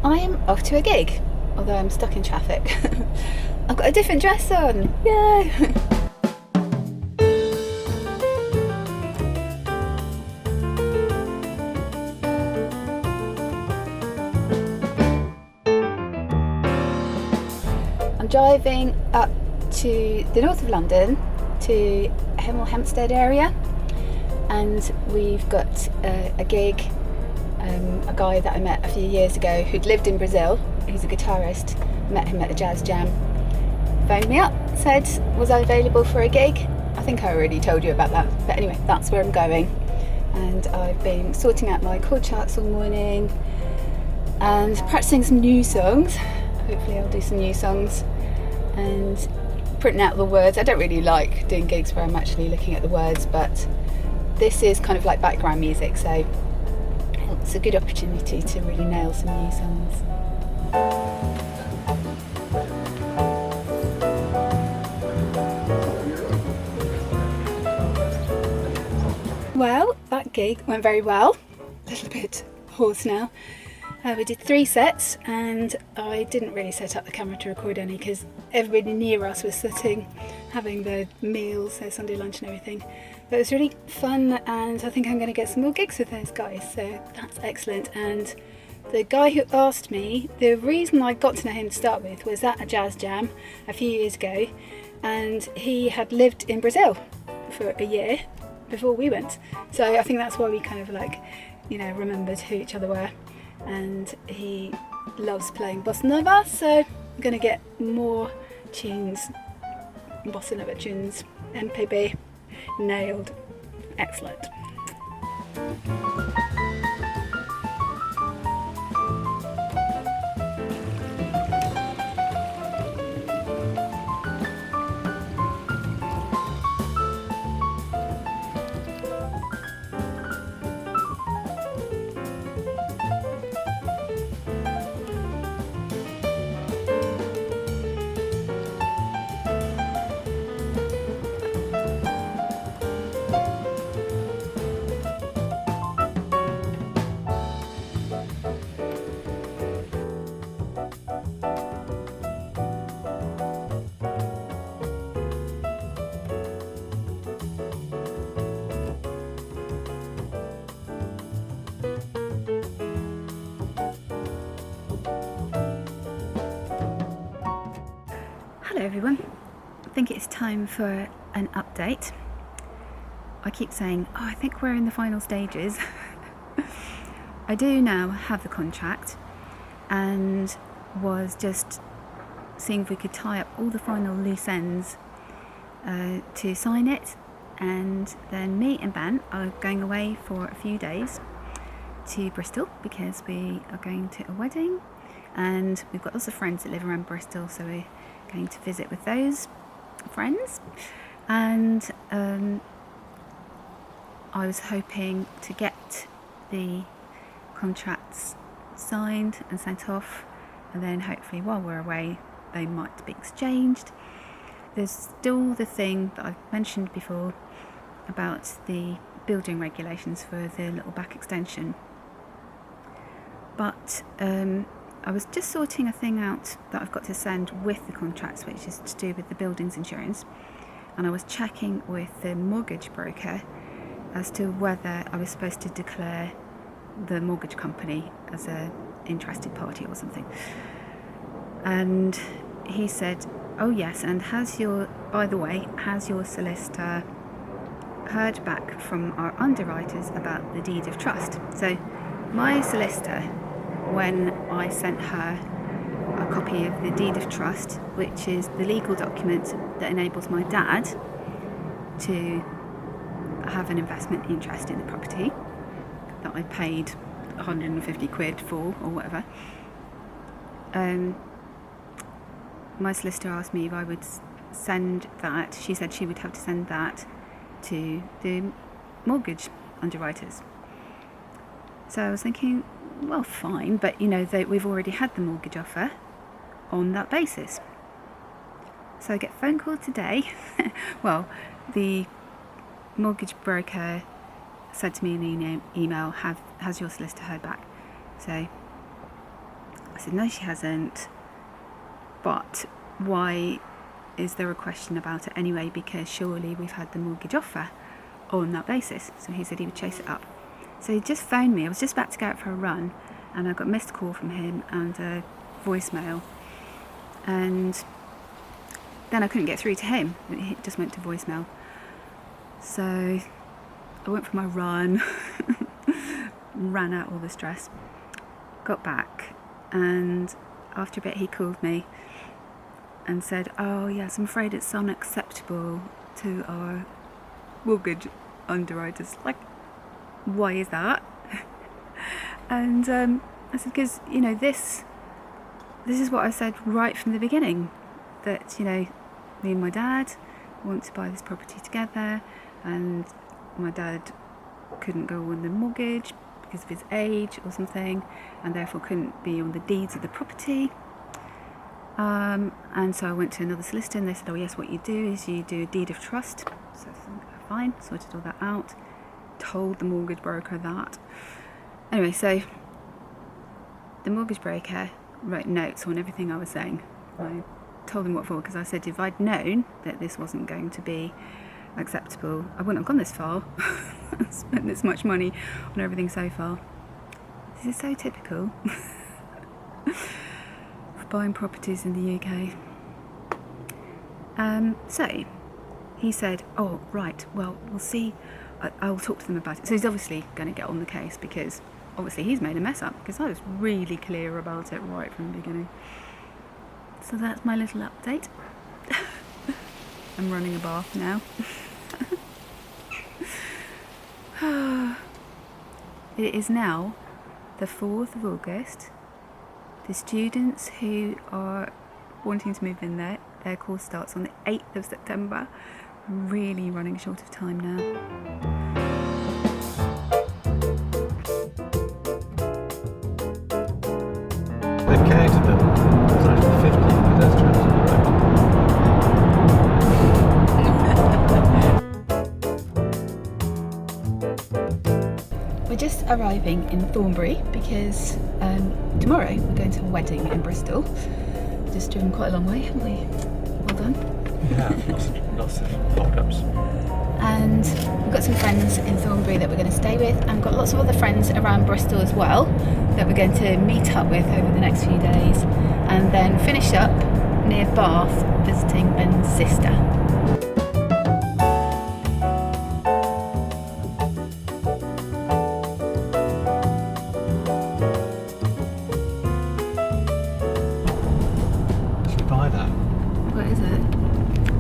I'm off to a gig, although I'm stuck in traffic. I've got a different dress on, yay! I'm driving up to the north of London, to Hemel Hempstead area, and we've got a gig. A guy that I met a few years ago who'd lived in Brazil, he's a guitarist, met him at a jazz jam, phoned me up, said was I available for a gig. I think I already told you about that, but anyway, that's where I'm going. And I've been sorting out my chord charts all morning and practicing some new songs. Hopefully I'll do some new songs and printing out the words. I don't really like doing gigs where I'm actually looking at the words, but this is kind of like background music, so it's a good opportunity to really nail some new songs. Well, that gig went very well. A little bit hoarse now. We did 3 sets and I didn't really set up the camera to record any because everybody near us was sitting having their meals, their Sunday lunch and everything. But it was really fun and I think I'm going to get some more gigs with those guys, so that's excellent. And the guy who asked me, the reason I got to know him to start with was at a jazz jam a few years ago, and he had lived in Brazil for a year before we went. So I think that's why we kind of remembered who each other were. And he loves playing bossa nova, so I'm going to get more tunes, bossa nova tunes, MPB, nailed. Excellent. Hello everyone, I think it's time for an update. I keep saying, I think we're in the final stages. I do now have the contract and was just seeing if we could tie up all the final loose ends to sign it, and then me and Ben are going away for a few days to Bristol because we are going to a wedding and we've got lots of friends that live around Bristol, so we're going to visit with those friends. And I was hoping to get the contracts signed and sent off, and then hopefully while we're away they might be exchanged. There's still the thing that I've mentioned before about the building regulations for the little back extension, but I was just sorting a thing out that I've got to send with the contracts, which is to do with the building's insurance, and I was checking with the mortgage broker as to whether I was supposed to declare the mortgage company as an interested party or something. And he said, oh yes, and by the way, has your solicitor heard back from our underwriters about the deed of trust? So my solicitor, when I sent her a copy of the deed of trust, which is the legal document that enables my dad to have an investment interest in the property that I paid 150 quid for or whatever, my solicitor asked me if I would send that. She said she would have to send that to the mortgage underwriters. So I was thinking, well, fine, but we've already had the mortgage offer on that basis. So I get a phone call today. Well, the mortgage broker said to me in an email, has your solicitor heard back? So I said, no, she hasn't. But why is there a question about it anyway? Because surely we've had the mortgage offer on that basis. So he said he would chase it up. So he just phoned me. I was just about to go out for a run, and I got a missed call from him and a voicemail. And then I couldn't get through to him. It just went to voicemail. So I went for my run, ran out all the stress, got back, and after a bit he called me and said, oh yes, I'm afraid it's unacceptable to our mortgage underwriters. Like, why is that? And I said, because, you know, this is what I said right from the beginning, that, you know, me and my dad want to buy this property together, and my dad couldn't go on the mortgage because of his age or something, and therefore couldn't be on the deeds of the property. And so I went to another solicitor, and they said, oh yes, what you do is you do a deed of trust. So I said, fine, sorted all that out, told the mortgage broker that. Anyway, so the mortgage broker wrote notes on everything I was saying. I told him what for, because I said if I'd known that this wasn't going to be acceptable, I wouldn't have gone this far. Spent this much money on everything so far. This is so typical for buying properties in the UK. So he said, oh right, well we'll see, I'll talk to them about it. So he's obviously going to get on the case, because obviously he's made a mess up, because I was really clear about it right from the beginning. So that's my little update. I'm running a bath now. It is now the 4th of August. The students who are wanting to move in there, their course starts on the 8th of September. I'm really running short of time now. They've counted them. There's actually 15 pedestrians on the road. We're just arriving in Thornbury because tomorrow we're going to a wedding in Bristol. Just driven quite a long way, haven't we? Well done. Yeah, lots of hold-ups. And we've got some friends in Thornbury that we're going to stay with, and we've got lots of other friends around Bristol as well that we're going to meet up with over the next few days, and then finish up near Bath visiting Ben's sister. Should we buy that? What is it?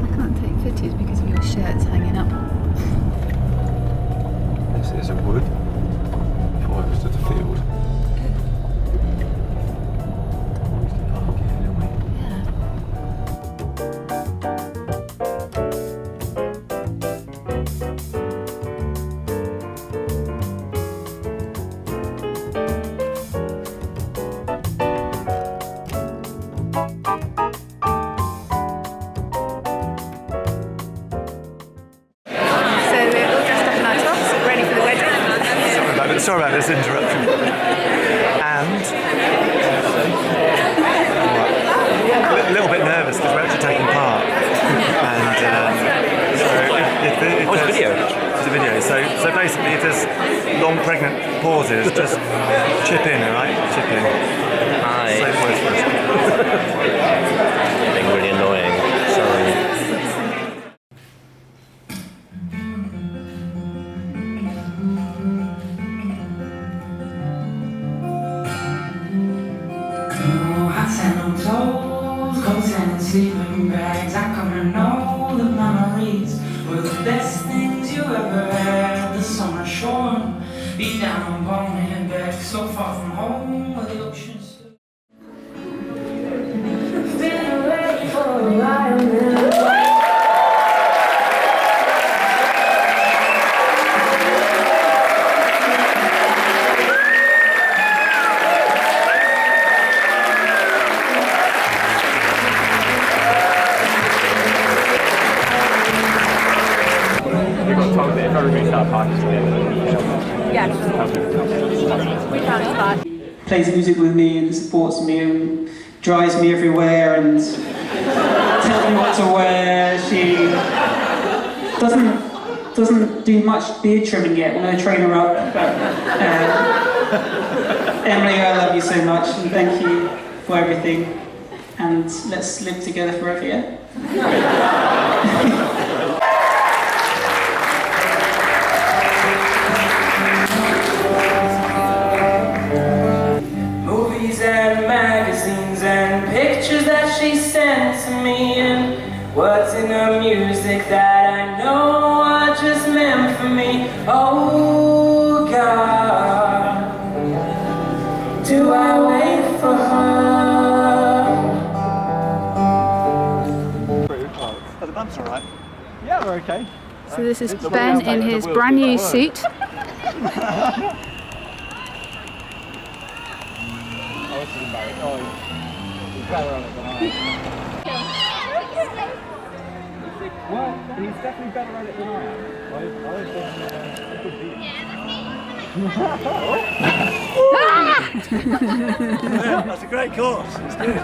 I can't take pictures because of your shirts hanging up. This is a wood. Before it was to the field. We used to park here, didn't we? Yeah. So we're all dressed up in our tops, ready for the wedding. Sorry about this interruption. And a little bit nervous because we're actually taking part. And so if Oh, it's a video. It's a video. So basically, if there's long pregnant pauses, just chip in, all right? Chip in. Hi. Safe words first. Being really annoying. Sorry. Hats and on toes, coats and sleeping bags. I come to know the memories were the best things you ever had. The summer shore, beat down upon me and back, so far from home where the ocean stood. Been away for a while now. We got told that if everybody started participating, Yes. We found a spot. plays music with me and supports me and drives me everywhere and tells me what to wear. She doesn't do much beard trimming yet. We're going to train her up. But, Emily, I love you so much and thank you for everything. And let's live together forever, yeah? Movies and magazines and pictures that she sent to me, and what's in her music that I know are just meant for me. Oh God, do I wait for her? Oh, the bump's all right. Yeah, we're okay. So this is Ben in his brand new suit. He's better on it than I am. Well, he's definitely better at it than I am. I could beat him. That's a great course. It's good.